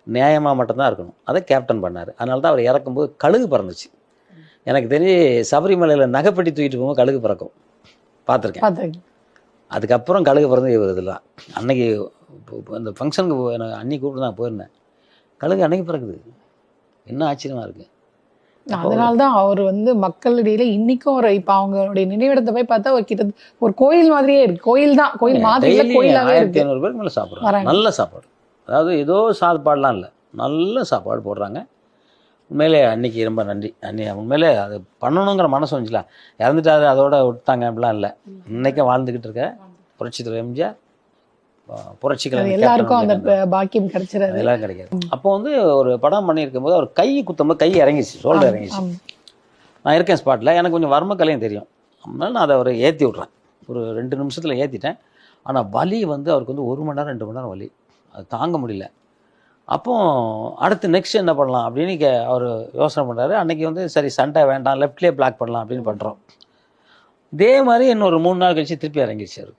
நியாயமாக மட்டும்தான் இருக்கணும். அதை கேப்டன் பண்ணார். அதனால தான் அவர் இறக்கும்போது கழுகு பறந்துச்சு. எனக்கு தெரிஞ்சு சபரிமலையில் நகைப்பெட்டி தூக்கிட்டு போகும்போது கழுகு பறக்கும், பார்த்துருக்கேன். அதுக்கப்புறம் கழுகு பறந்து இவர் இதெல்லாம் அன்னைக்கு அந்த ஃபங்க்ஷனுக்கு எனக்கு அன்னி கூப்பிட்டு தான் போயிருந்தேன். கழுகு அன்னைக்கு பிறகுது. என்ன ஆச்சரியமாக இருக்குது. அதனால தான் அவர் வந்து மக்களிடையில இன்னைக்கும் ஒரு இப்போ அவங்களுடைய நினைவிடத்தை போய் பார்த்தா ஒரு கிட்ட ஒரு கோயில் மாதிரியே இருக்கு. கோயில் தான், கோயில் மாதிரி கோயிலாகவே இருக்கு. 1500 பேருக்கு மேலே சாப்பிட்றாங்க. நல்ல சாப்பாடு, அதாவது ஏதோ சாப்பாடுலாம் இல்லை, நல்ல சாப்பாடு போடுறாங்க. உண்மையிலே அன்னைக்கு ரொம்ப நன்றி. உண்மையிலே அது பண்ணணுங்கிற மனசு வந்துச்சுல. இறந்துட்டாரு அதோட விட்டாங்க அப்படிலாம் இல்லை. இன்னைக்கு வாழ்ந்துக்கிட்டு இருக்க புரட்சி தலைவர் எம்ஜிஆர், புரட்சிகள் எல்லாருக்கும் அந்த பாக்கியம் கிடைச்சிடாது, அதெல்லாம் கிடைக்காது. அப்போ வந்து ஒரு படம் பண்ணியிருக்கும் போது அவர் கை குத்தும்போது கை இறங்கிச்சு, ஷோல்டர் இறங்கிச்சு. நான் இருக்கேன் ஸ்பாட்டில், எனக்கு கொஞ்சம் வர்மக்கலையும் தெரியும். அதனால நான் அதை அவரை ஏற்றி விட்றேன். ஒரு 2 நிமிஷத்தில் ஏற்றிட்டேன். ஆனால் வலி வந்து அவருக்கு வந்து 1 மணி நேரம் 2 மணி நேரம் வலி, அது தாங்க முடியல. அப்போ அடுத்து நெக்ஸ்ட் என்ன பண்ணலாம் அப்படின்னு அவர் யோசனை பண்ணுறாரு. அன்றைக்கி வந்து சரி சண்டை வேண்டாம், லெஃப்ட்லேயே பிளாக் பண்ணலாம் அப்படின்னு பண்ணுறோம். இதே மாதிரி இன்னொரு 3 நாள் கழிச்சு திருப்பி இறங்கிடுச்சு அவர்.